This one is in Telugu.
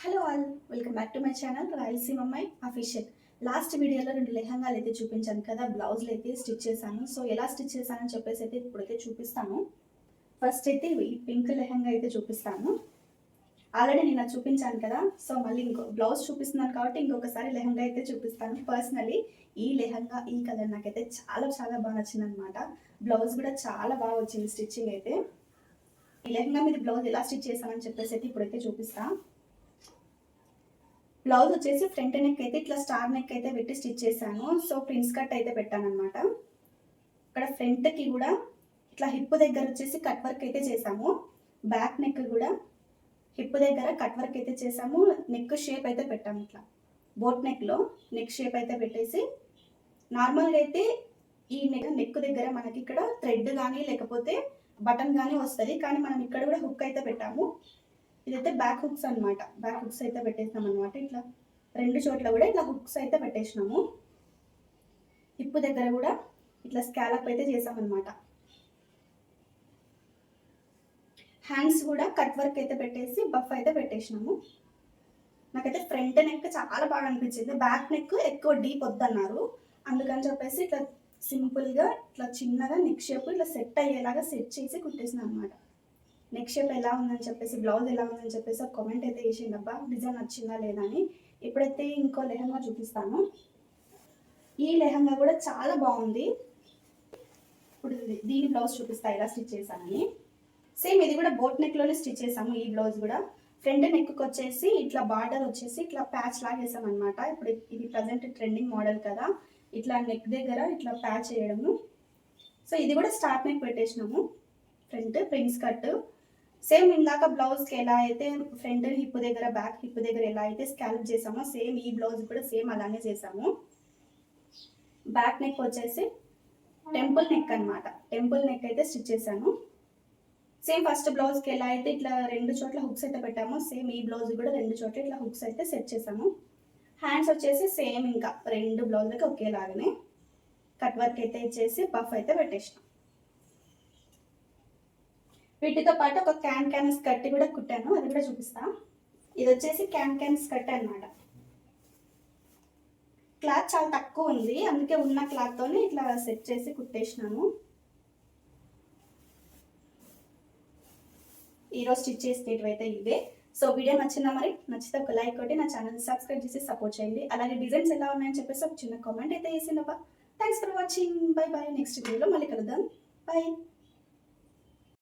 Hello all, welcome back to my channel Rayalaseema అమ్మాయి అఫీషియల్. లాస్ట్ వీడియోలో 2 లెహంగాలు అయితే చూపించాను కదా, బ్లౌజ్లు అయితే స్టిచ్ చేశాను. సో ఎలా స్టిచ్ చేశానని చెప్పేసి అయితే ఇప్పుడైతే చూపిస్తాను. ఫస్ట్ అయితే ఈ పింక్ లెహంగా అయితే చూపిస్తాను. ఆల్రెడీ నేను అది చూపించాను కదా, సో మళ్ళీ ఇంకో బ్లౌజ్ చూపిస్తున్నాను కాబట్టి ఇంకొకసారి లెహంగా అయితే చూపిస్తాను. పర్సనలీ ఈ లెహంగా ఈ కలర్ నాకైతే చాలా చాలా బాగా నచ్చింది అనమాట. బ్లౌజ్ కూడా చాలా బాగా వచ్చింది స్టిచ్చింగ్ అయితే. ఈ లెహంగా మీద బ్లౌజ్ ఎలా స్టిచ్ చేశానని చెప్పేసి అయితే ఇప్పుడైతే చూపిస్తాను. బ్లౌజ్ వచ్చేసి ఫ్రంట్ నెక్ అయితే ఇట్లా స్టార్ నెక్ అయితే పెట్టి స్టిచ్ చేశాను. సో ప్రిన్స్ కట్ అయితే పెట్టాను అనమాట. ఇక్కడ ఫ్రంట్కి కూడా ఇట్లా హిప్ దగ్గర వచ్చేసి కట్ వర్క్ అయితే చేసాము. బ్యాక్ నెక్ కూడా హిప్ దగ్గర కట్ వర్క్ అయితే చేసాము. నెక్ షేప్ అయితే పెట్టాము. ఇట్లా బోట్ నెక్లో నెక్ షేప్ అయితే పెట్టేసి నార్మల్గా అయితే ఈ నెక్ దగ్గర మనకి ఇక్కడ థ్రెడ్ కానీ లేకపోతే బటన్ కానీ వస్తుంది, కానీ మనం ఇక్కడ కూడా హుక్ అయితే పెట్టాము. ఇదైతే బ్యాక్ హుక్స్ అనమాట. బ్యాక్ హుక్స్ అయితే పెట్టేసినాం అనమాట. ఇట్లా రెండు చోట్ల కూడా ఇట్లా హుక్స్ అయితే పెట్టేసినాము. హిప్ దగ్గర కూడా ఇట్లా స్కాలప్ అయితే చేసామన్నమాట. హ్యాండ్స్ కూడా కట్ వర్క్ అయితే పెట్టేసి బఫ్ అయితే పెట్టేసినాము. నాకైతే ఫ్రంట్ నెక్ చాలా బాగా అనిపించింది. బ్యాక్ నెక్ ఎక్కువ డీప్ వద్దన్నారు, అందుకని చెప్పేసి ఇట్లా సింపుల్గా ఇట్లా చిన్నగా నెక్ షేప్ ఇట్లా సెట్ అయ్యేలాగా సెట్ చేసి కుట్టేసినాం అనమాట. నెక్ షేప్ ఎలా ఉందని చెప్పేసి, బ్లౌజ్ ఎలా ఉందని చెప్పేసి ఒక కామెంట్ అయితే చేసిండు అబ్బా, డిజైన్ నచ్చిందా లేదా అని. ఇప్పుడైతే ఇంకో లెహంగా చూపిస్తాను. ఈ లెహంగా కూడా చాలా బాగుంది. ఇప్పుడు దీని బ్లౌజ్ చూపిస్తా ఎలా స్టిచ్ చేశానని. సేమ్ ఇది కూడా బోట్ నెక్లోనే స్టిచ్ చేసాము. ఈ బ్లౌజ్ కూడా ఫ్రంట్ నెక్కి వచ్చేసి ఇట్లా బార్డర్ వచ్చేసి ఇట్లా ప్యాచ్ లాగా వేసాం అనమాట. ఇప్పుడు ఇది ప్రజెంట్ ట్రెండింగ్ మోడల్ కదా, ఇట్లా నెక్ దగ్గర ఇట్లా ప్యాచ్ వేయడము. సో ఇది కూడా స్టార్ట్ నెక్ పెట్టేసినాము. ఫ్రంట్ ప్రిన్స్ కట్ సేమ్ ఇందాక బ్లౌజ్కి ఎలా అయితే ఫ్రంట్ హిప్ దగ్గర బ్యాక్ హిప్ దగ్గర ఎలా అయితే స్కాల్ప్ చేసామో సేమ్ ఈ బ్లౌజ్ కూడా సేమ్ అలానే చేసాము. బ్యాక్ నెక్ వచ్చేసి టెంపుల్ నెక్ అనమాట. టెంపుల్ నెక్ అయితే స్టిచ్ చేశాను. సేమ్ ఫస్ట్ బ్లౌజ్కి ఎలా అయితే ఇట్లా రెండు చోట్ల హుక్స్ అయితే పెట్టామో సేమ్ ఈ బ్లౌజ్ కూడా రెండు చోట్ల ఇట్లా హుక్స్ అయితే సెట్ చేసాము. హ్యాండ్స్ వచ్చేసి సేమ్ ఇంకా రెండు బ్లౌజ్లకి ఒకేలాగానే కట్ వర్క్ అయితే ఇచ్చేసి పఫ్ అయితే పెట్టేసినాం. వీటితో పాటు ఒక క్యాన్ స్కర్ట్ కూడా కుట్టాను, అది కూడా చూపిస్తా. ఇది వచ్చేసి క్యాన్ స్కర్ట్ అనమాట. క్లాత్ చాలా తక్కువ ఉంది, అందుకే ఉన్న క్లాత్తోనే ఇట్లా సెట్ చేసి కుట్టేసినాను. ఈరోజు స్టిచ్ చేసేటివి అయితే ఇవే. సో వీడియో నచ్చిందా? మరి నచ్చితే ఒక లైక్ కొట్టి నా ఛానల్ సబ్స్క్రైబ్ చేసి సపోర్ట్ చేయండి. అలాగే డిజైన్స్ ఎలా ఉన్నాయని చెప్పేసి ఒక చిన్న కామెంట్ అయితే చేసిండబ్బా. Thanks for watching. Bye bye. Next వీడియోలో మళ్ళీ కలుద్దాం. బై.